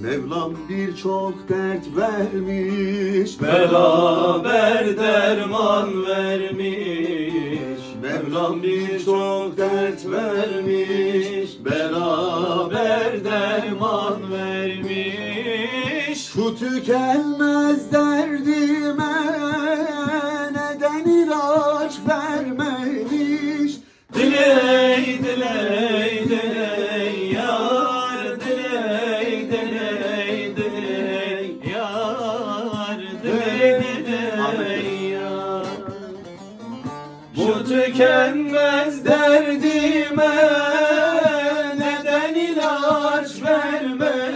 Mevlam birçok dert vermiş, Beraber derman vermiş. Mevlam birçok dert vermiş, Beraber derman vermiş. şu tükenmez derdime neden ilaç vermemiş? Diley diley diley yar, diley diley diley yar, diley diley yar. Bu tükenmez derdime neden ilaç vermemiş?